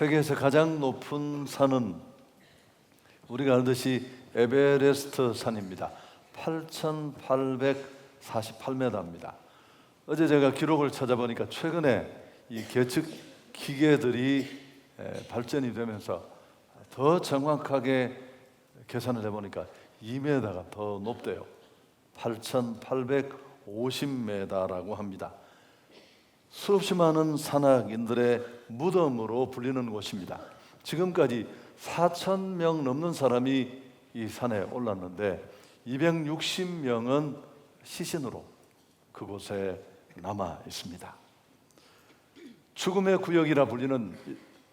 세계에서 가장 높은 산은 우리가 알듯이 에베레스트 산입니다. 8,848m입니다. 어제 제가 기록을 찾아보니까 최근에 이 계측 기계들이 발전이 되면서 더 정확하게 계산을 해보니까 2m가 더 높대요. 8,850m라고 합니다. 수없이 많은 산악인들의 무덤으로 불리는 곳입니다. 지금까지 4,000명 넘는 사람이 이 산에 올랐는데 260명은 시신으로 그곳에 남아 있습니다. 죽음의 구역이라 불리는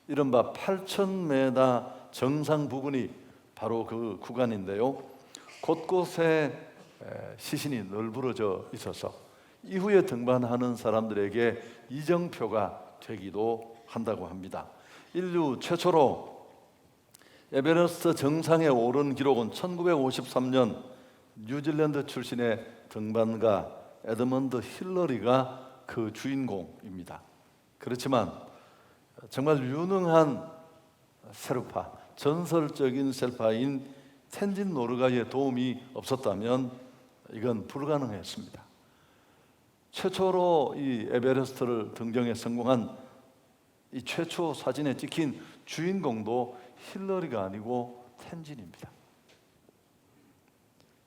이른바 8,000m 정상 부근이 바로 그 구간인데요. 곳곳에 시신이 널브러져 있어서 이후에 등반하는 사람들에게 이정표가 되기도 한다고 합니다. 인류 최초로 에베레스트 정상에 오른 기록은 1953년 뉴질랜드 출신의 등반가 에드먼드 힐러리가 그 주인공입니다. 그렇지만 정말 유능한 셰르파, 전설적인 셰르파인 텐진 노르가의 도움이 없었다면 이건 불가능했습니다. 최초로 이 에베레스트를 등정에 성공한 이 최초 사진에 찍힌 주인공도 힐러리가 아니고 텐진입니다.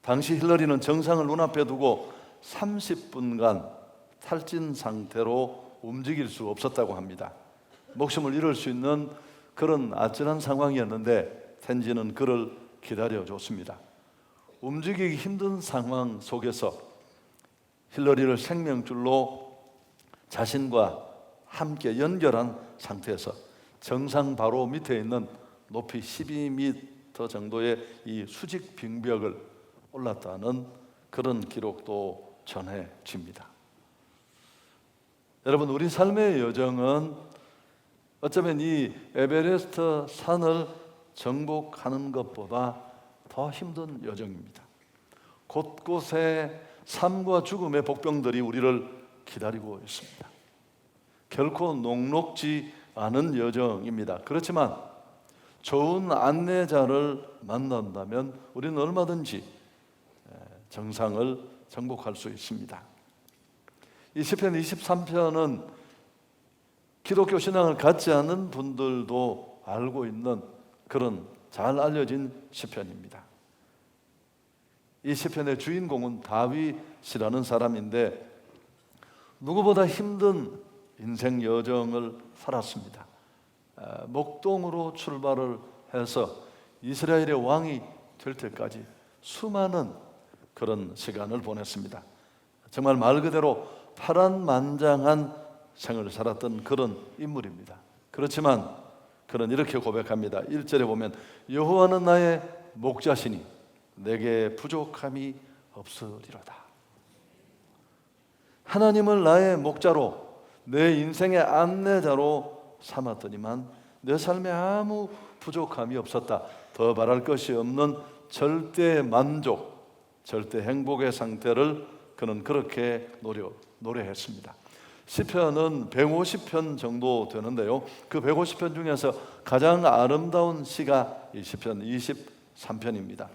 당시 힐러리는 정상을 눈앞에 두고 30분간 탈진 상태로 움직일 수 없었다고 합니다. 목숨을 잃을 수 있는 그런 아찔한 상황이었는데 텐진은 그를 기다려줬습니다. 움직이기 힘든 상황 속에서 힐러리를 생명줄로 자신과 함께 연결한 상태에서 정상 바로 밑에 있는 높이 12m 정도의 이 수직 빙벽을 올랐다는 그런 기록도 전해집니다. 여러분, 우리 삶의 여정은 어쩌면 이 에베레스트 산을 정복하는 것보다 더 힘든 여정입니다. 곳곳에 삶과 죽음의 복병들이 우리를 기다리고 있습니다. 결코 녹록지 않은 여정입니다. 그렇지만 좋은 안내자를 만난다면 우리는 얼마든지 정상을 정복할 수 있습니다. 이 시편 23편은 기독교 신앙을 갖지 않은 분들도 알고 있는 그런 잘 알려진 시편입니다. 이 시편의 주인공은 다윗이라는 사람인데 누구보다 힘든 인생 여정을 살았습니다. 목동으로 출발을 해서 이스라엘의 왕이 될 때까지 수많은 그런 시간을 보냈습니다. 정말 말 그대로 파란만장한 생을 살았던 그런 인물입니다. 그렇지만 그는 이렇게 고백합니다. 1절에 보면 여호와는 나의 목자시니 내게 부족함이 없으리로다. 하나님을 나의 목자로 내 인생의 안내자로 삼았더니만 내 삶에 아무 부족함이 없었다. 더 바랄 것이 없는 절대 만족, 절대 행복의 상태를 그는 그렇게 노래했습니다. 시편은 150편 정도 되는데요. 그 150편 중에서 가장 아름다운 시가 이 시편 23편입니다.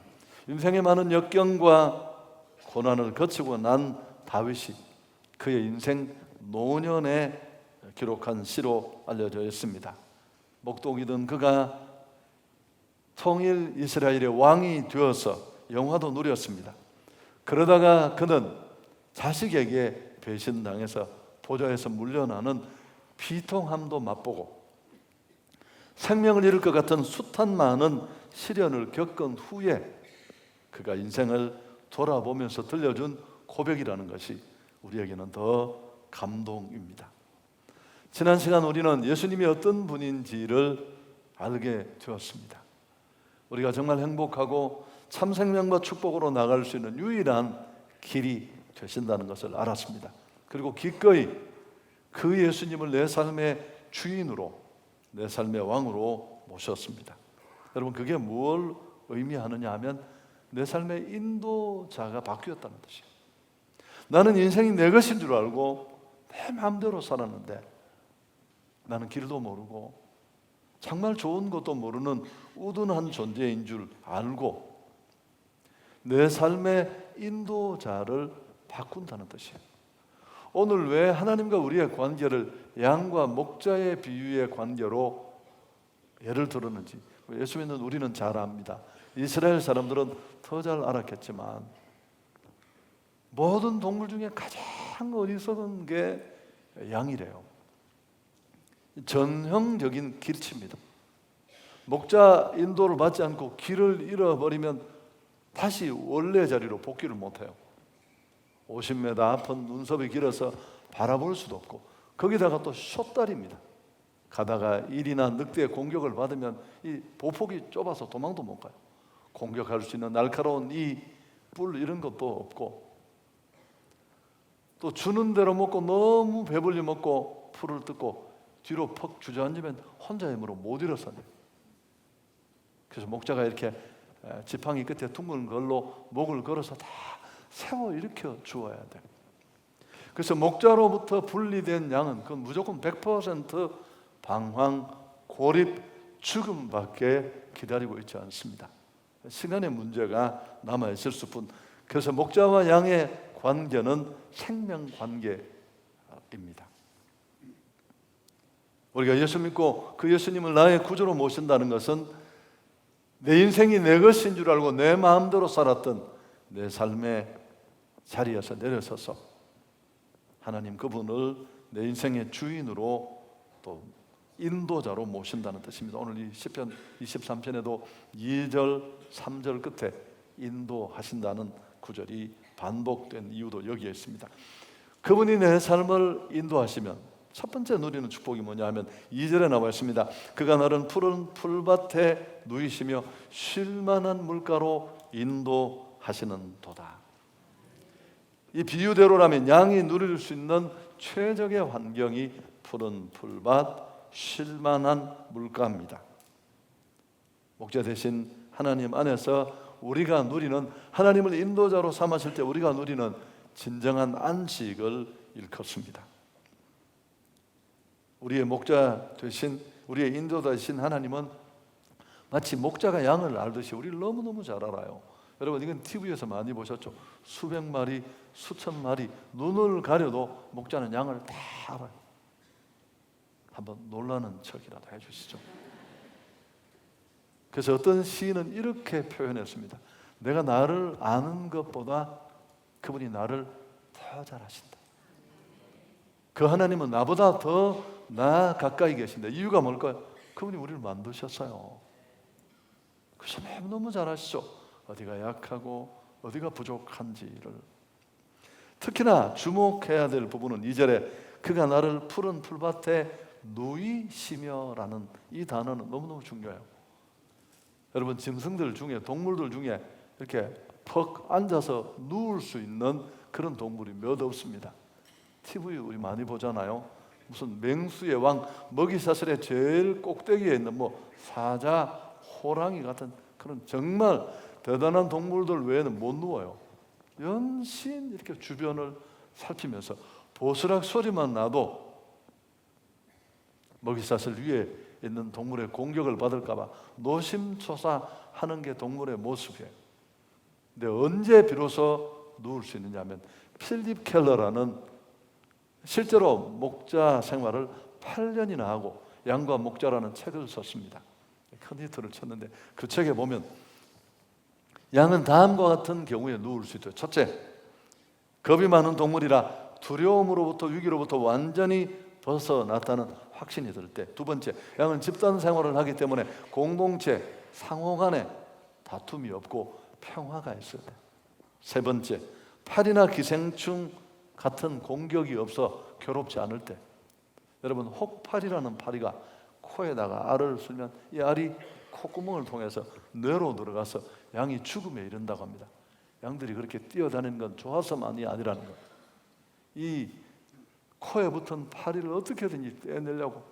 인생의 많은 역경과 고난을 거치고 난 다윗이 그의 인생 노년에 기록한 시로 알려져 있습니다. 목동이던 그가 통일 이스라엘의 왕이 되어서 영화도 누렸습니다. 그러다가 그는 자식에게 배신당해서 보좌에서 물러나는 비통함도 맛보고 생명을 잃을 것 같은 숱한 많은 시련을 겪은 후에 그가 인생을 돌아보면서 들려준 고백이라는 것이 우리에게는 더 감동입니다. 지난 시간 우리는 예수님이 어떤 분인지를 알게 되었습니다. 우리가 정말 행복하고 참 생명과 축복으로 나갈 수 있는 유일한 길이 되신다는 것을 알았습니다. 그리고 기꺼이 그 예수님을 내 삶의 주인으로, 내 삶의 왕으로 모셨습니다. 여러분, 그게 뭘 의미하느냐 하면 내 삶의 인도자가 바뀌었다는 뜻이에요. 나는 인생이 내 것인 줄 알고 내 마음대로 살았는데 나는 길도 모르고 정말 좋은 것도 모르는 우둔한 존재인 줄 알고 내 삶의 인도자를 바꾼다는 뜻이에요. 오늘 왜 하나님과 우리의 관계를 양과 목자의 비유의 관계로 예를 들었는지 예수 믿는 우리는 잘 압니다. 이스라엘 사람들은 더 잘 알았겠지만 모든 동물 중에 가장 어리석은 게 양이래요. 전형적인 길치입니다. 목자 인도를 받지 않고 길을 잃어버리면 다시 원래 자리로 복귀를 못해요. 50m 앞은 눈썹이 길어서 바라볼 수도 없고 거기다가 또 숏다리입니다. 가다가 일이나 늑대의 공격을 받으면 이 보폭이 좁아서 도망도 못 가요. 공격할 수 있는 날카로운 이 뿔 이런 것도 없고 또 주는 대로 먹고 너무 배불리 먹고 풀을 뜯고 뒤로 퍽 주저앉으면 혼자 힘으로 못 일어서요. 그래서 목자가 이렇게 지팡이 끝에 둥근 걸로 목을 걸어서 다 세워 일으켜 주어야 돼요. 그래서 목자로부터 분리된 양은 그건 무조건 100% 방황, 고립, 죽음밖에 기다리고 있지 않습니다. 시간의 문제가 남아있을 수뿐. 그래서 목자와 양의 관계는 생명관계입니다. 우리가 예수 믿고 그 예수님을 나의 구주로 모신다는 것은 내 인생이 내 것인 줄 알고 내 마음대로 살았던 내 삶의 자리에서 내려서서 하나님 그분을 내 인생의 주인으로 또 인도자로 모신다는 뜻입니다. 오늘 이 시편 23편에도 2절, 3절 끝에 인도하신다는 구절이 반복된 이유도 여기에 있습니다. 그분이 내 삶을 인도하시면 첫 번째 누리는 축복이 뭐냐 하면 2절에 나와 있습니다. 그가 나를 푸른 풀밭에 누이시며 쉴만한 물가로 인도하시는 도다. 이 비유대로라면 양이 누릴 수 있는 최적의 환경이 푸른 풀밭, 쉴만한 물가입니다. 목자 대신 하나님 안에서 우리가 누리는 하나님을 인도자로 삼으실 때 우리가 누리는 진정한 안식을 일컫습니다. 우리의 목자 되신 우리의 인도자 되신 하나님은 마치 목자가 양을 알듯이 우리를 너무너무 잘 알아요. 여러분 이건 TV에서 많이 보셨죠? 수백 마리, 수천 마리 눈을 가려도 목자는 양을 다 알아요. 한번 놀라는 척이라도 해주시죠. 그래서 어떤 시인은 이렇게 표현했습니다. 내가 나를 아는 것보다 그분이 나를 더 잘 아신다. 그 하나님은 나보다 더 나 가까이 계신다. 이유가 뭘까요? 그분이 우리를 만드셨어요. 그래서 너무너무 잘 아시죠. 어디가 약하고 어디가 부족한지를. 특히나 주목해야 될 부분은 2절에 그가 나를 푸른 풀밭에 누이시며라는 이 단어는 너무너무 중요해요. 여러분 짐승들 중에 동물들 중에 이렇게 퍽 앉아서 누울 수 있는 그런 동물이 몇 없습니다. TV 우리 많이 보잖아요. 무슨 맹수의 왕 먹이사슬의 제일 꼭대기에 있는 뭐 사자, 호랑이 같은 그런 정말 대단한 동물들 외에는 못 누워요. 연신 이렇게 주변을 살피면서 보스락 소리만 나도 먹이사슬 위에 있는 동물의 공격을 받을까 봐 노심초사하는 게 동물의 모습이에요. 근데 언제 비로소 누울 수 있느냐 하면 필립 켈러라는 실제로 목자 생활을 8년이나 하고 양과 목자라는 책을 썼습니다. 큰 히트를 쳤는데 그 책에 보면 양은 다음과 같은 경우에 누울 수 있어요. 첫째, 겁이 많은 동물이라 두려움으로부터 위기로부터 완전히 벗어났다는 확신이 들 때. 두 번째, 양은 집단 생활을 하기 때문에 공동체, 상호 간에 다툼이 없고 평화가 있어야 돼. 세 번째, 파리나 기생충 같은 공격이 없어 괴롭지 않을 때. 여러분 혹파리라는 파리가 코에다가 알을 sul면 이 알이 콧구멍을 통해서 뇌로 들어가서 양이 죽음에 이른다고 합니다. 양들이 그렇게 뛰어다니는 건 좋아서만이 아니라는 것. 이 코에 붙은 파리를 어떻게든지 떼내려고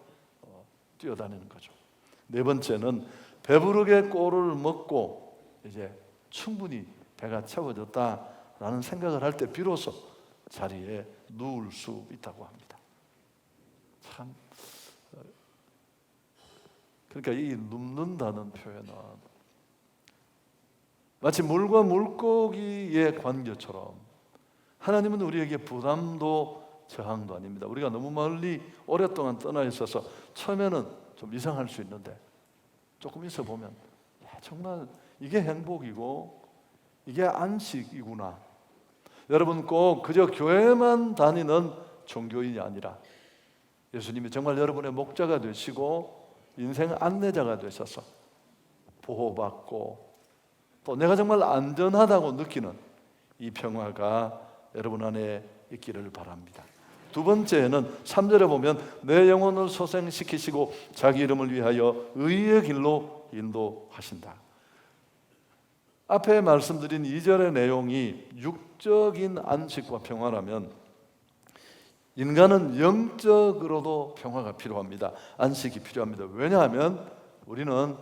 뛰어다니는 거죠. 네 번째는 배부르게 꼴을 먹고 이제 충분히 배가 채워졌다라는 생각을 할 때 비로소 자리에 누울 수 있다고 합니다. 참 그러니까 이 눕는다는 표현은 마치 물과 물고기의 관계처럼 하나님은 우리에게 부담도 저항도 아닙니다. 우리가 너무 멀리 오랫동안 떠나 있어서 처음에는 좀 이상할 수 있는데 조금 있어 보면 정말 이게 행복이고 이게 안식이구나. 여러분 꼭 그저 교회만 다니는 종교인이 아니라 예수님이 정말 여러분의 목자가 되시고 인생 안내자가 되셔서 보호받고 또 내가 정말 안전하다고 느끼는 이 평화가 여러분 안에 있기를 바랍니다. 두 번째는 3절에 보면 내 영혼을 소생시키시고 자기 이름을 위하여 의의 길로 인도하신다. 앞에 말씀드린 2절의 내용이 육적인 안식과 평화라면 인간은 영적으로도 평화가 필요합니다. 안식이 필요합니다. 왜냐하면 우리는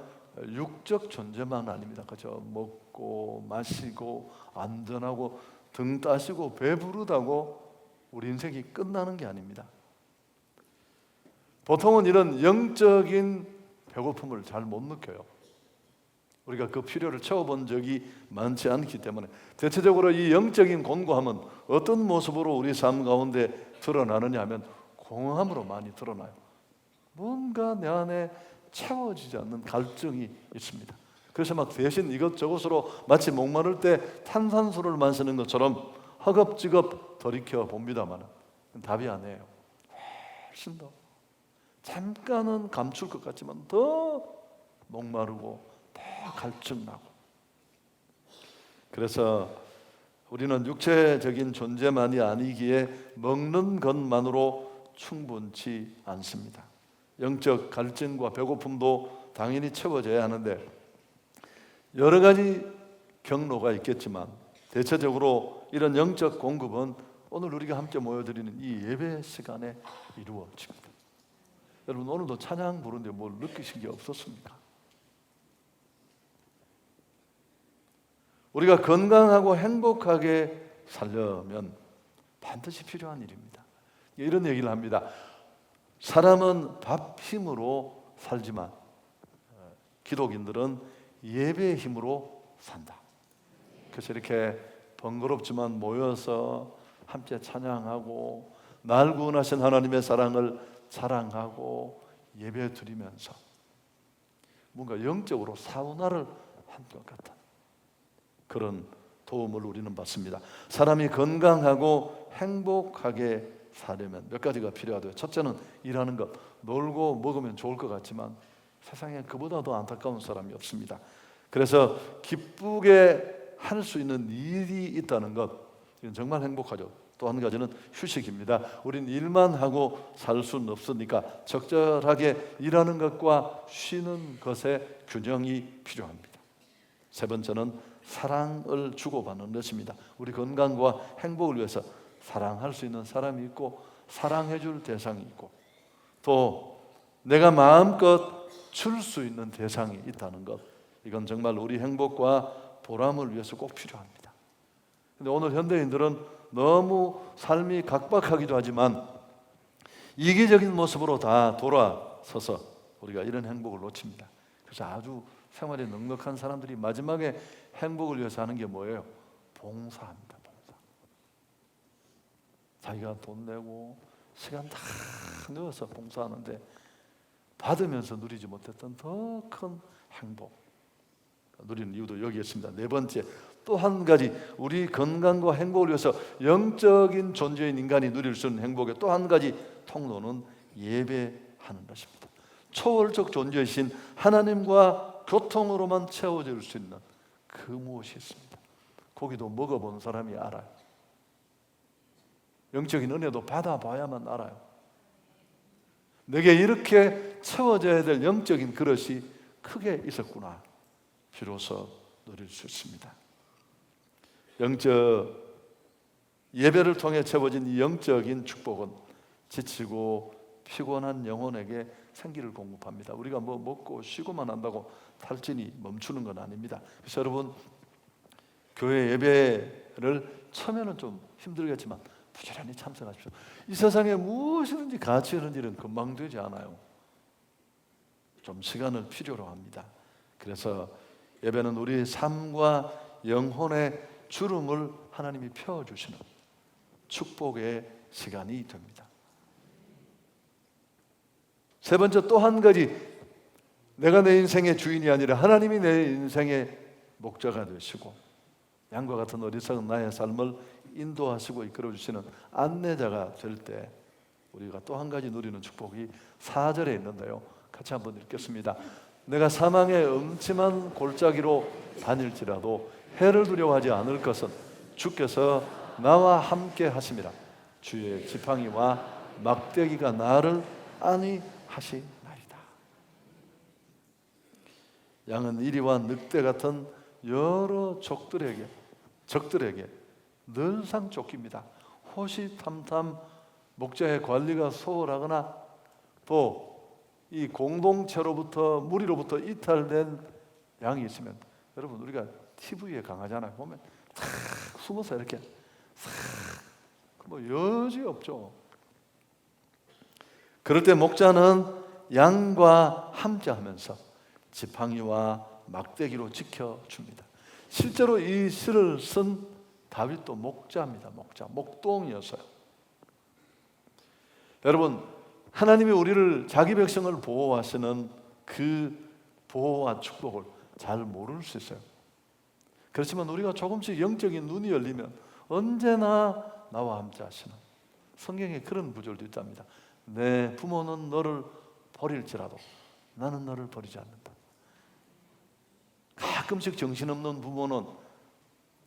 육적 존재만 아닙니다. 그죠? 먹고 마시고 안전하고 등 따시고 배부르다고 우리 인생이 끝나는 게 아닙니다. 보통은 이런 영적인 배고픔을 잘 못 느껴요. 우리가 그 필요를 채워본 적이 많지 않기 때문에 대체적으로 이 영적인 곤고함은 어떤 모습으로 우리 삶 가운데 드러나느냐 하면 공허함으로 많이 드러나요. 뭔가 내 안에 채워지지 않는 갈증이 있습니다. 그래서 막 대신 이것저것으로 마치 목마를 때 탄산수를 마시는 것처럼 허겁지겁 돌이켜 봅니다만 답이 아니에요. 훨씬 더 잠깐은 감출 것 같지만 더 목마르고 더 갈증나고. 그래서 우리는 육체적인 존재만이 아니기에 먹는 것만으로 충분치 않습니다. 영적 갈증과 배고픔도 당연히 채워져야 하는데 여러 가지 경로가 있겠지만 대체적으로 이런 영적 공급은 오늘 우리가 함께 모여드리는 이 예배 시간에 이루어집니다. 여러분 오늘도 찬양 부르는데 뭘 느끼신 게 없었습니까? 우리가 건강하고 행복하게 살려면 반드시 필요한 일입니다. 이런 얘기를 합니다. 사람은 밥 힘으로 살지만 기독인들은 예배의 힘으로 산다. 그래서 이렇게 번거롭지만 모여서 함께 찬양하고 날 구원하신 하나님의 사랑을 자랑하고 예배 드리면서 뭔가 영적으로 사우나를 한 것 같은 그런 도움을 우리는 받습니다. 사람이 건강하고 행복하게 살려면 몇 가지가 필요하대요. 첫째는 일하는 것. 놀고 먹으면 좋을 것 같지만 세상에 그보다 더 안타까운 사람이 없습니다. 그래서 기쁘게 할 수 있는 일이 있다는 것, 이건 정말 행복하죠. 또 한 가지는 휴식입니다. 우린 일만 하고 살 수는 없으니까 적절하게 일하는 것과 쉬는 것의 균형이 필요합니다. 세 번째는 사랑을 주고받는 것입니다. 우리 건강과 행복을 위해서 사랑할 수 있는 사람이 있고 사랑해 줄 대상이 있고 또 내가 마음껏 줄 수 있는 대상이 있다는 것, 이건 정말 우리 행복과 보람을 위해서 꼭 필요합니다. 근데 오늘 현대인들은 너무 삶이 각박하기도 하지만 이기적인 모습으로 다 돌아서서 우리가 이런 행복을 놓칩니다. 그래서 아주 생활이 넉넉한 사람들이 마지막에 행복을 위해서 하는 게 뭐예요? 봉사합니다. 봉사. 자기가 돈 내고 시간 다 넣어서 봉사하는데 받으면서 누리지 못했던 더 큰 행복 누리는 이유도 여기 있습니다. 네 번째, 또 한 가지 우리 건강과 행복을 위해서 영적인 존재인 인간이 누릴 수 있는 행복의 또 한 가지 통로는 예배하는 것입니다. 초월적 존재이신 하나님과 교통으로만 채워질 수 있는 그 무엇이 있습니다. 고기도 먹어본 사람이 알아요. 영적인 은혜도 받아봐야만 알아요. 내게 이렇게 채워져야 될 영적인 그릇이 크게 있었구나. 비로소 누릴 수 있습니다. 영적 예배를 통해 채워진 이 영적인 축복은 지치고 피곤한 영혼에게 생기를 공급합니다. 우리가 뭐 먹고 쉬고만 한다고 탈진이 멈추는 건 아닙니다. 그래서 여러분 교회 예배를 처음에는 좀 힘들겠지만 부지런히 참석하십시오. 이 세상에 무엇이든지 가치 있는 일은 금방 되지 않아요. 좀 시간을 필요로 합니다. 그래서 예배는 우리의 삶과 영혼의 주름을 하나님이 펴주시는 축복의 시간이 됩니다. 세 번째, 또 한 가지, 내가 내 인생의 주인이 아니라 하나님이 내 인생의 목자가 되시고 양과 같은 어리석은 나의 삶을 인도하시고 이끌어주시는 안내자가 될 때 우리가 또 한 가지 누리는 축복이 4절에 있는데요, 같이 한번 읽겠습니다. 내가 사망의 음침한 골짜기로 다닐지라도 해를 두려워하지 않을 것은 주께서 나와 함께 하심이라. 주의 지팡이와 막대기가 나를 안위하시나이다. 양은 이리와 늑대 같은 여러 적들에게 늘상 쫓깁니다. 호시탐탐 목자의 관리가 소홀하거나 또 이 공동체로부터, 무리로부터 이탈된 양이 있으면, 여러분 우리가 TV에 강하잖아요. 보면 탁 숨어서 이렇게 뭐 여지 없죠. 그럴 때 목자는 양과 함께하면서 지팡이와 막대기로 지켜줍니다. 실제로 이 시를 쓴 다윗도 목자입니다. 목동이었어요. 여러분, 하나님이 우리를, 자기 백성을 보호하시는 그 보호와 축복을 잘 모를 수 있어요. 그렇지만 우리가 조금씩 영적인 눈이 열리면 언제나 나와 함께 하시는, 성경에 그런 구절도 있답니다. 내 부모는 너를 버릴지라도 나는 너를 버리지 않는다. 가끔씩 정신없는 부모는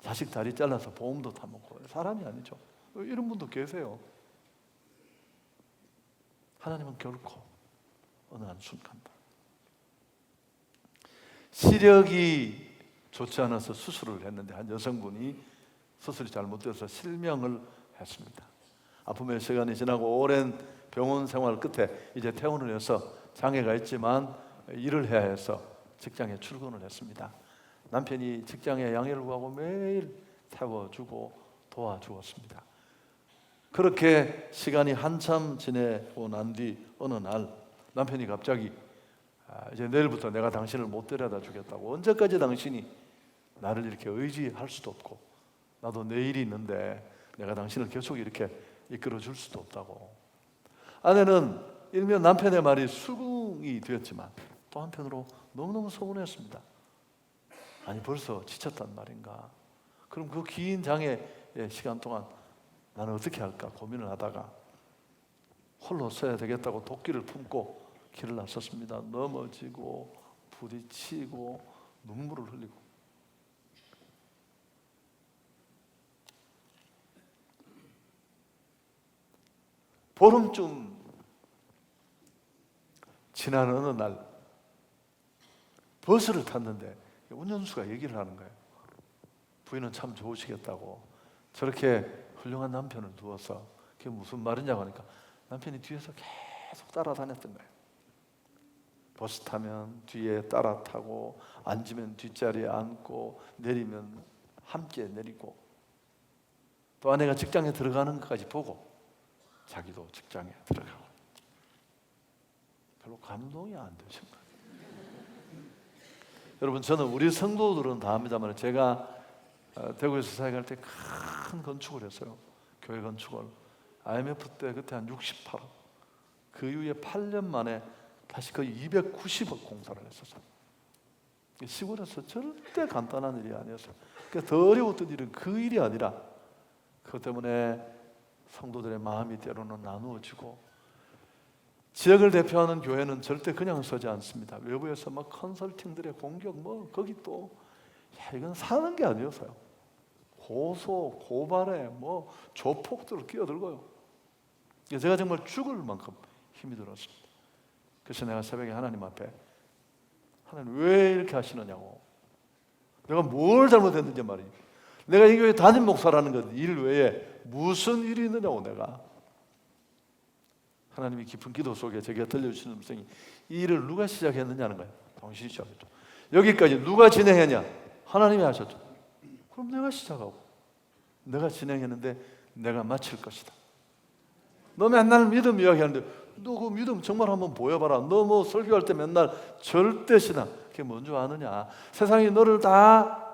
자식 다리 잘라서 보험도 타먹고, 사람이 아니죠. 이런 분도 계세요. 하나님은 결코 어느 한순간도 시력이 좋지 않아서 수술을 했는데, 한 여성분이 수술이 잘못돼서 실명을 했습니다. 아픔의 시간이 지나고 오랜 병원 생활 끝에 이제 퇴원을 해서 장애가 있지만 일을 해야 해서 직장에 출근을 했습니다. 남편이 직장에 양해를 구하고 매일 태워주고 도와주었습니다. 그렇게 시간이 한참 지내고 난 뒤 어느 날 남편이 갑자기 이제 내일부터 내가 당신을 못 데려다 주겠다고, 언제까지 당신이 나를 이렇게 의지할 수도 없고 나도 내일이 있는데 내가 당신을 계속 이렇게 이끌어 줄 수도 없다고. 아내는 일면 남편의 말이 수긍이 되었지만 또 한편으로 너무너무 서운했습니다. 아니 벌써 지쳤단 말인가. 그럼 그 긴 장애의 시간 동안 나는 어떻게 할까 고민을 하다가 홀로 서야 되겠다고 도끼를 품고 길을 나섰습니다. 넘어지고 부딪히고 눈물을 흘리고. 보름쯤 지난 어느 날 버스를 탔는데 운전수가 얘기를 하는 거예요. 부인은 참 좋으시겠다고 저렇게 훌륭한 남편을 두어서. 그게 무슨 말이냐고 하니까 남편이 뒤에서 계속 따라다녔던 거예요. 버스 타면 뒤에 따라 타고, 앉으면 뒷자리에 앉고, 내리면 함께 내리고, 또 아내가 직장에 들어가는 것까지 보고 자기도 직장에 들어가고. 별로 감동이 안 되신 거예요. 여러분, 저는 우리 성도들은 다 합니다만 제가 대구에서 사역할 때 큰 건축을 했어요. 교회 건축을. IMF 때 그때 한 68억. 그 이후에 8년 만에 다시 거의 290억 공사를 했었어요. 시골에서 절대 간단한 일이 아니었어요. 그러니까 더 어려웠던 일은 그 일이 아니라 그것 때문에 성도들의 마음이 때로는 나누어지고, 지역을 대표하는 교회는 절대 그냥 서지 않습니다. 외부에서 막 컨설팅들의 공격, 거기 또 이건 사는 게 아니었어요. 고소, 고발에 조폭들을 끼어들고요. 제가 정말 죽을 만큼 힘이 들었습니다. 그래서 내가 새벽에 하나님 앞에, 하나님 왜 이렇게 하시느냐고, 내가 뭘 잘못했는지 말이에요. 내가 이 교회 담임 목사라는 것 일 외에 무슨 일이 있느냐고. 내가 하나님이 깊은 기도 속에 제게 들려주시는 음성이, 이 일을 누가 시작했느냐는 거예요. 당신이 시작했죠. 여기까지 누가 진행했냐? 하나님이 하셨죠. 그럼 내가 시작하고 내가 진행했는데 내가 마칠 것이다. 너 맨날 믿음 이야기하는데 너 그 믿음 정말 한번 보여봐라. 너 뭐 설교할 때 맨날 절대 신앙, 그게 뭔 줄 아느냐? 세상이 너를 다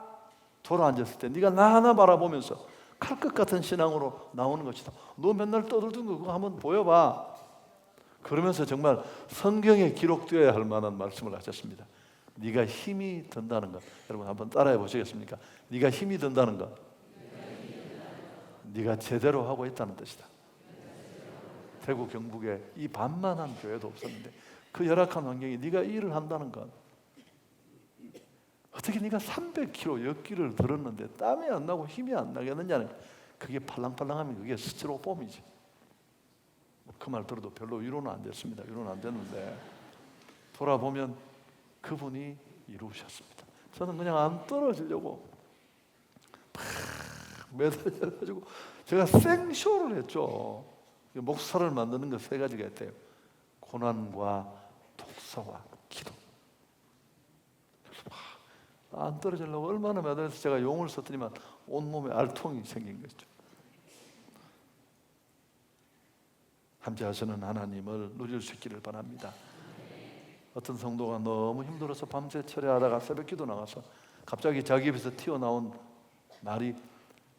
돌아앉았을 때 네가 나 하나 바라보면서 칼끝 같은 신앙으로 나오는 것이다. 너 맨날 떠들던 거 그거 한번 보여봐. 그러면서 정말 성경에 기록되어야 할 만한 말씀을 하셨습니다. 네가 힘이 든다는 것. 여러분 한번 따라해 보시겠습니까? 네가 힘이 든다는 것, 네가 제대로 하고 있다는 뜻이다. 대구 경북에 이 반만한 교회도 없었는데 그 열악한 환경에 네가 일을 한다는 것, 어떻게 네가 300km 역기를 들었는데 땀이 안 나고 힘이 안 나겠느냐는, 그게 팔랑팔랑하면 그게 스티로폼이지. 그 말 들어도 별로 위로는 안 됐습니다. 위로는 안 됐는데 돌아보면 그분이 이루셨습니다. 저는 그냥 안 떨어지려고 매달려가지고 제가 생쇼를 했죠. 목사를 만드는 거 3가지가 있대요. 고난과 독서와 기도. 안 떨어지려고 얼마나 매달려서 제가 용을 썼더니만 온몸에 알통이 생긴 거죠. 함께하시는 하나님을 누릴 수 있기를 바랍니다. 어떤 성도가 너무 힘들어서 밤새 철야하다가 새벽기도 나가서 갑자기 자기 입에서 튀어나온 말이,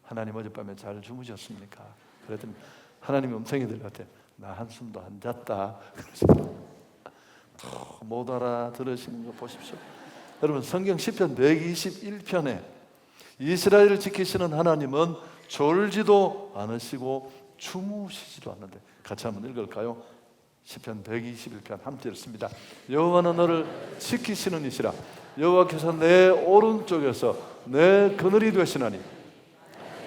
하나님 어젯밤에 잘 주무셨습니까? 그랬더니 하나님이 음성이 들렸대. 나 한숨도 안 잤다. 못 알아들으시는 거 보십시오. 여러분 성경 시편 121편에 이스라엘을 지키시는 하나님은 졸지도 않으시고 주무시지도 않는데, 같이 한번 읽을까요? 시편 121편 함께 읽습니다. 여호와는 너를 지키시는 이시라. 여호와께서 내 오른쪽에서 내 그늘이 되시나니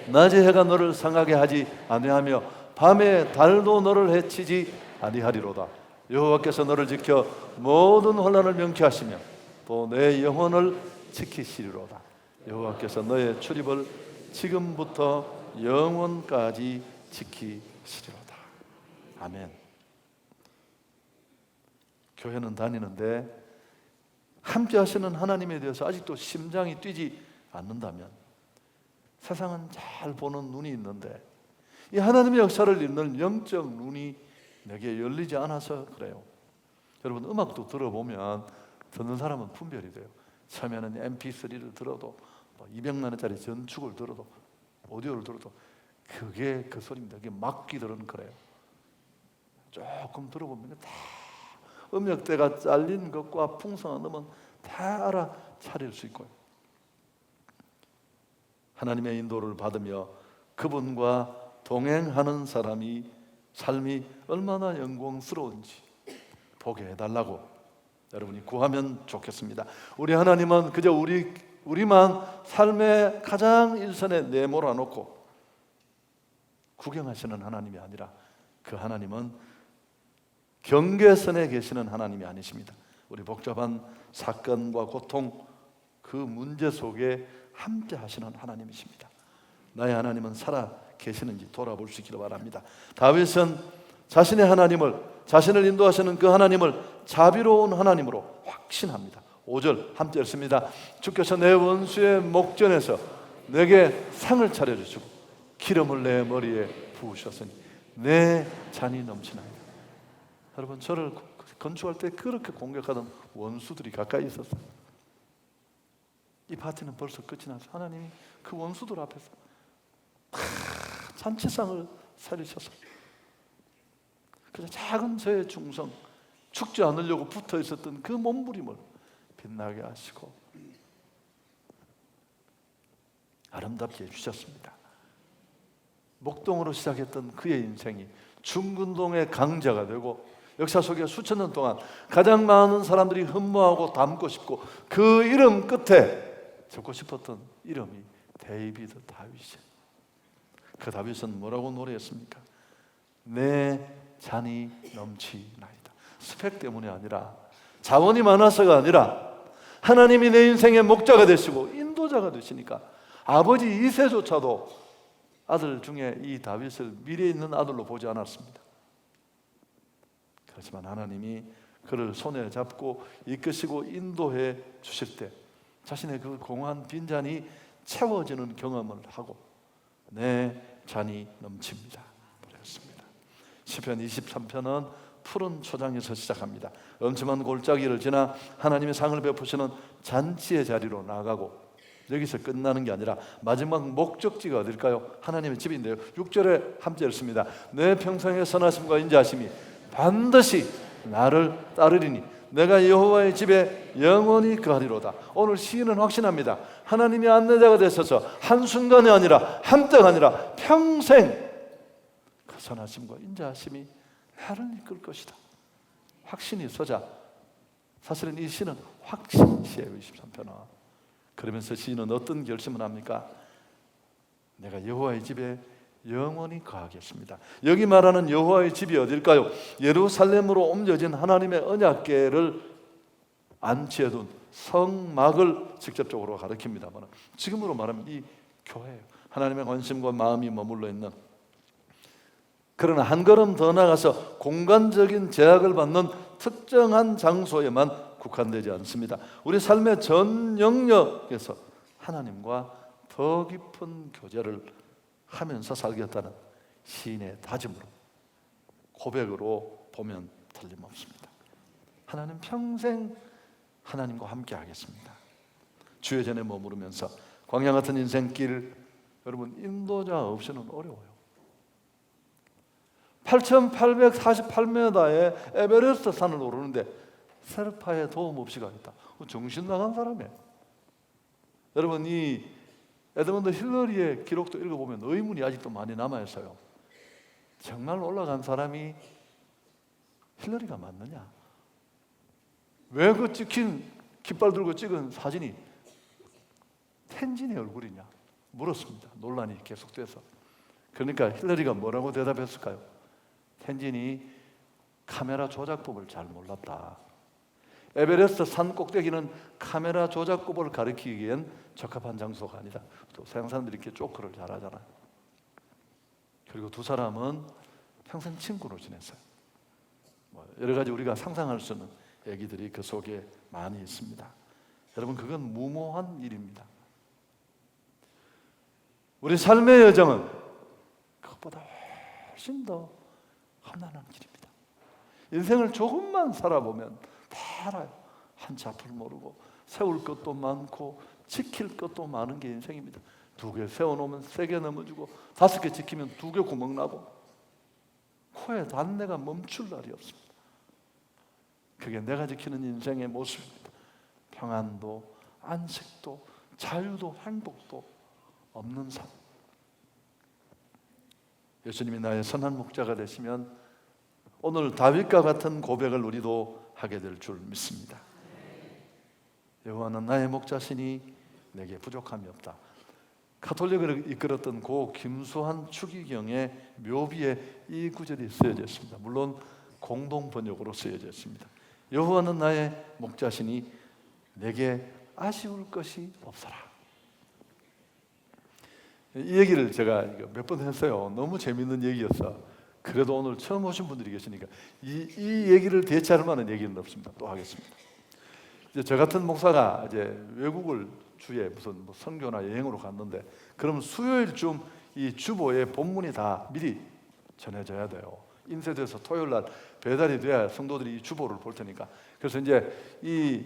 낮에 해가 너를 상하게 하지 아니하며 밤에 달도 너를 해치지 아니하리로다. 여호와께서 너를 지켜 모든 혼란을 명쾌하시며 또 내 영혼을 지키시리로다. 여호와께서 너의 출입을 지금부터 영원까지 지키시리로다. 아멘. 교회는 다니는데 함께 하시는 하나님에 대해서 아직도 심장이 뛰지 않는다면, 세상은 잘 보는 눈이 있는데 이 하나님의 역사를 읽는 영적 눈이 내게 열리지 않아서 그래요. 여러분 음악도 들어보면 듣는 사람은 분별이 돼요. 처음에는 MP3를 들어도 200만 원짜리 전축을 들어도 오디오를 들어도 그게 그 소리입니다. 그게 막귀들은 그래요. 조금 들어보면 다 음역대가 잘린 것과 풍성한 음은 다 알아차릴 수 있고요. 하나님의 인도를 받으며 그분과 동행하는 사람이 삶이 얼마나 영광스러운지 보게 해달라고 여러분이 구하면 좋겠습니다. 우리 하나님은 그저 우리만 삶의 가장 일선에 내몰아 놓고 구경하시는 하나님이 아니라, 그 하나님은 경계선에 계시는 하나님이 아니십니다. 우리 복잡한 사건과 고통, 그 문제 속에 함께 하시는 하나님이십니다. 나의 하나님은 살아 계시는지 돌아볼 수 있기를 바랍니다. 다윗은 자신의 하나님을, 자신을 인도하시는 그 하나님을 자비로운 하나님으로 확신합니다. 5절 함께 읽습니다. 주께서 내 원수의 목전에서 내게 상을 차려주시고 기름을 내 머리에 부으셨으니 내 잔이 넘치나이다. 여러분 저를 건축할 때 그렇게 공격하던 원수들이 가까이 있었어요. 이 파티는 벌써 끝이 나서 하나님이 그 원수들 앞에서 잔치상을 차리셔서 그래서 작은 저의 중성, 죽지 않으려고 붙어 있었던 그 몸부림을 빛나게 하시고 아름답게 해주셨습니다. 목동으로 시작했던 그의 인생이 중근동의 강자가 되고 역사 속에 수천 년 동안 가장 많은 사람들이 흠모하고 닮고 싶고 그 이름 끝에 적고 싶었던 이름이 데이비드 다윗이에요. 그 다윗은 뭐라고 노래했습니까? 내 잔이 넘치나이다. 스펙 때문이 아니라, 자원이 많아서가 아니라 하나님이 내 인생의 목자가 되시고 인도자가 되시니까 아버지 이새조차도 아들 중에 이 다윗을 미래 있는 아들로 보지 않았습니다. 그렇지만 하나님이 그를 손에 잡고 이끄시고 인도해 주실 때 자신의 그 공허한 빈잔이 채워지는 경험을 하고 내 잔이 넘칩니다. 그랬습니다. 시편 23편은 푸른 초장에서 시작합니다. 엄침한 골짜기를 지나 하나님의 상을 베푸시는 잔치의 자리로 나아가고, 여기서 끝나는 게 아니라 마지막 목적지가 어딜까요? 하나님의 집인데요. 6절에 함께 읽습니다. 내 평생의 선하심과 인자하심이 반드시 나를 따르리니 내가 여호와의 집에 영원히 거하리로다. 오늘 시인은 확신합니다. 하나님이 안내자가 되셔서 한순간이 아니라 한때가 아니라 평생 그 선하심과 인자하심이 나를 이끌 것이다. 확신이 있어자, 사실은 이 시는 확신시예요. 23편은. 그러면서 시인은 어떤 결심을 합니까? 내가 여호와의 집에 영원히 거하겠습니다. 여기 말하는 여호와의 집이 어딜까요? 예루살렘으로 옮겨진 하나님의 언약궤를 안치해둔 성막을 직접적으로 가리킵니다만, 지금으로 말하면 이 교회예요. 하나님의 관심과 마음이 머물러 있는, 그러나 한 걸음 더 나가서 공간적인 제약을 받는 특정한 장소에만 국한되지 않습니다. 우리 삶의 전 영역에서 하나님과 더 깊은 교제를 하면서 살겠다는 시인의 다짐으로, 고백으로 보면 틀림없습니다. 하나님 평생 하나님과 함께 하겠습니다. 주의 전에 머무르면서 광야 같은 인생길, 여러분 인도자 없이는 어려워요. 8,848m의 에베레스트 산을 오르는데 세르파의 도움 없이 가겠다. 정신 나간 사람이에요. 여러분 이 에드먼드 힐러리의 기록도 읽어보면 의문이 아직도 많이 남아있어요. 정말 올라간 사람이 힐러리가 맞느냐? 왜 그 찍힌 깃발 들고 찍은 사진이 텐진의 얼굴이냐? 물었습니다. 논란이 계속돼서. 그러니까 힐러리가 뭐라고 대답했을까요? 텐진이 카메라 조작법을 잘 몰랐다. 에베레스트 산 꼭대기는 카메라 조작법을 가르치기엔 적합한 장소가 아니다. 또 서양 사람들이 이렇게 조크를 잘 하잖아요. 그리고 두 사람은 평생 친구로 지냈어요. 여러 가지 우리가 상상할 수 있는 얘기들이 그 속에 많이 있습니다. 여러분 그건 무모한 일입니다. 우리 삶의 여정은 그것보다 훨씬 더 험난한 길입니다. 인생을 조금만 살아보면 다 알아요. 한치 앞을 모르고 세울 것도 많고 지킬 것도 많은 게 인생입니다. 2개 세워놓으면 3개 넘어지고 5개 지키면 2개 구멍 나고 코에 단내가 멈출 날이 없습니다. 그게 내가 지키는 인생의 모습입니다. 평안도 안식도 자유도 행복도 없는 삶. 예수님이 나의 선한 목자가 되시면 오늘 다윗과 같은 고백을 우리도 하게 될 줄 믿습니다. 여호와는 나의 목자시니 내게 부족함이 없다. 가톨릭을 이끌었던 고 김수환 추기경의 묘비에 이 구절이 쓰여져 있습니다. 물론 공동 번역으로 쓰여져 있습니다. 여호와는 나의 목자시니 내게 아쉬울 것이 없어라. 이 얘기를 제가 몇 번 했어요. 너무 재밌는 얘기였어. 그래도 오늘 처음 오신 분들이 계시니까 이 얘기를 대체할 만한 얘기는 없습니다. 또 하겠습니다. 이제 저 같은 목사가 이제 외국을 주에 무슨 선교나 여행으로 갔는데, 그럼 수요일쯤 이 주보에 본문이 다 미리 전해져야 돼요. 인쇄돼서 토요일 날 배달이 돼야 성도들이 이 주보를 볼 테니까. 그래서 이제 이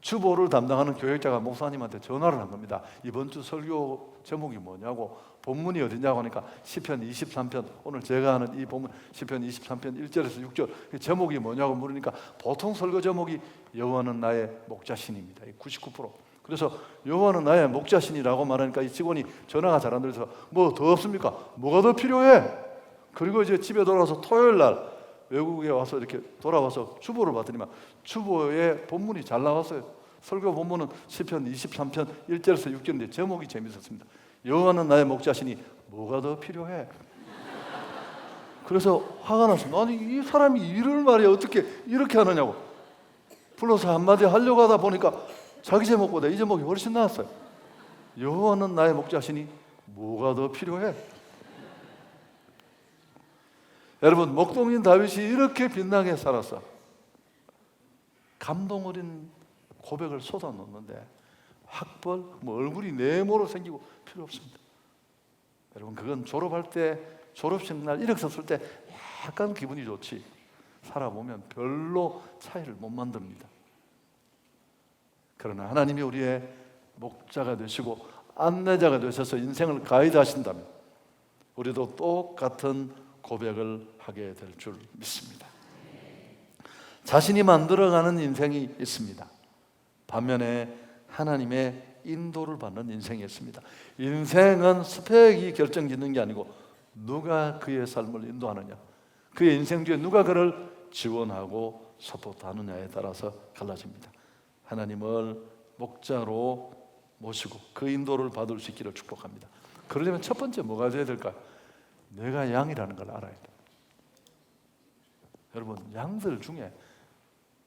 주보를 담당하는 교역자가 목사님한테 전화를 한 겁니다. 이번 주 설교 제목이 뭐냐고, 본문이 어디냐고 하니까 시편 23편, 오늘 제가 하는 이 본문 시편 23편 1절에서 6절 제목이 뭐냐고 물으니까 보통 설교 제목이 여호와는 나의 목자신입니다. 99%. 그래서 여호와는 나의 목자신이라고 말하니까 이 직원이 전화가 잘 안 들어서 뭐 더 없습니까? 뭐가 더 필요해? 그리고 이제 집에 돌아와서 토요일 날 외국에 와서 이렇게 돌아와서 주보를 봤더니만 주보에 본문이 잘 나왔어요. 설교 본문은 시편 23편 1절에서 6절인데 제목이 재밌었습니다. 여호와는 나의 목자시니 뭐가 더 필요해? 그래서 화가 났습니다. 아니 이 사람이 이럴 말이 어떻게 이렇게 하느냐고. 불러서 한마디 하려고 하다 보니까 자기 제목보다 이 제목이 훨씬 나았어요. 여호와는 나의 목자시니 뭐가 더 필요해? 여러분 목동인 다윗이 이렇게 빛나게 살았어. 감동 어린 고백을 쏟아놓는데 학벌, 얼굴이 네모로 생기고 필요 없습니다. 여러분 그건 졸업할 때 졸업식 날 이렇게 섰을 때 약간 기분이 좋지. 살아보면 별로 차이를 못 만듭니다. 그러나 하나님이 우리의 목자가 되시고 안내자가 되셔서 인생을 가이드하신다면 우리도 똑같은 고백을 하게 될 줄 믿습니다. 자신이 만들어가는 인생이 있습니다. 반면에 하나님의 인도를 받는 인생이 있습니다. 인생은 스펙이 결정짓는 게 아니고 누가 그의 삶을 인도하느냐, 그의 인생 중에 누가 그를 지원하고 서포트하느냐에 따라서 갈라집니다. 하나님을 목자로 모시고 그 인도를 받을 수 있기를 축복합니다. 그러려면 첫 번째 뭐가 돼야 될까요? 내가 양이라는 걸 알아야 돼요. 여러분, 양들 중에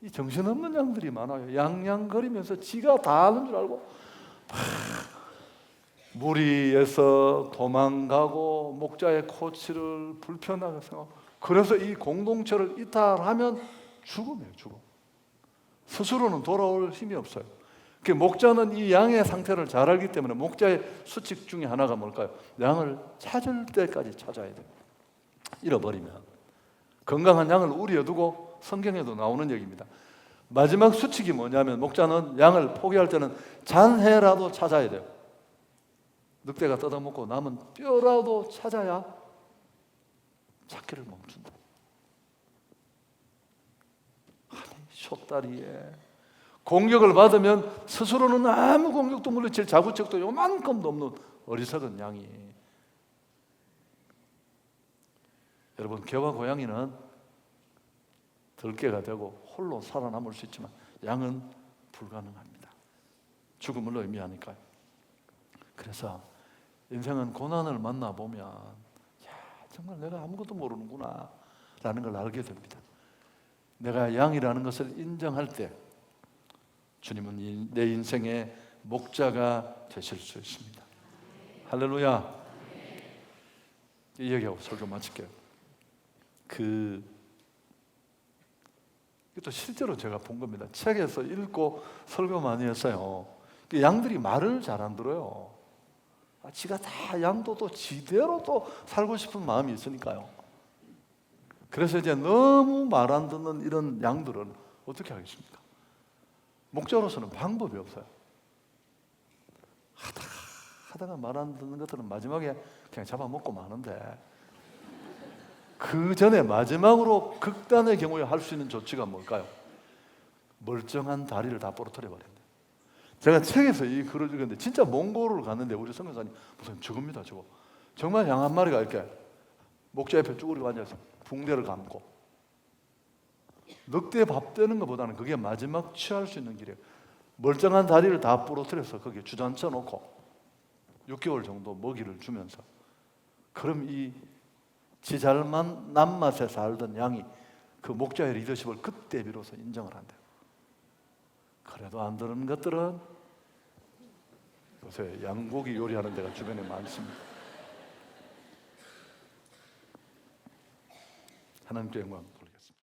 이 정신없는 양들이 많아요. 양양거리면서 지가 다 아는 줄 알고 무리에서 도망가고 목자의 코치를 불편하게 생각하고, 그래서 이 공동체를 이탈하면 죽음이에요. 죽음. 스스로는 돌아올 힘이 없어요. 목자는 이 양의 상태를 잘 알기 때문에 목자의 수칙 중에 하나가 뭘까요? 양을 찾을 때까지 찾아야 돼요. 잃어버리면 건강한 양을 우리에 두고, 성경에도 나오는 얘기입니다. 마지막 수칙이 뭐냐면 목자는 양을 포기할 때는 잔해라도 찾아야 돼요. 늑대가 뜯어먹고 남은 뼈라도 찾아야 찾기를 멈춘다. 아니, 숏다리에 공격을 받으면 스스로는 아무 공격도 물리칠 자구책도 요만큼도 없는 어리석은 양이. 여러분, 개와 고양이는 들개가 되고 홀로 살아남을 수 있지만 양은 불가능합니다. 죽음을 의미하니까요. 그래서 인생은 고난을 만나보면 정말 내가 아무것도 모르는구나 라는 걸 알게 됩니다. 내가 양이라는 것을 인정할 때 주님은 내 인생의 목자가 되실 수 있습니다. 할렐루야. 이 얘기하고 설교 마칠게요. 이것도 실제로 제가 본 겁니다. 책에서 읽고 설교 많이 했어요. 양들이 말을 잘 안 들어요. 지가 다 양도 또 지대로 또 살고 싶은 마음이 있으니까요. 그래서 이제 너무 말 안 듣는 이런 양들은 어떻게 하겠습니까? 목자로서는 방법이 없어요. 하다가 말 안 듣는 것들은 마지막에 그냥 잡아먹고 마는데, 그 전에 마지막으로 극단의 경우에 할 수 있는 조치가 뭘까요? 멀쩡한 다리를 다 부러뜨려 버린다. 제가 책에서 이 글을 읽었는데 진짜 몽골을 갔는데 우리 선교사님 무슨 죽습니다. 저거 정말 양 한 마리가 이렇게 목자 옆에 쭈그리고 앉아서 붕대를 감고, 늑대 밥 되는 것보다는 그게 마지막 취할 수 있는 길이에요. 멀쩡한 다리를 다 부러뜨려서 거기에 주저앉혀 놓고 6개월 정도 먹이를 주면서, 그럼 이 지잘만 남맛에 살던 양이 그 목자의 리더십을 그때 비로소 인정을 한대요. 그래도 안 되는 것들은 요새 양고기 요리하는 데가 주변에 많습니다. 하나님께 영광.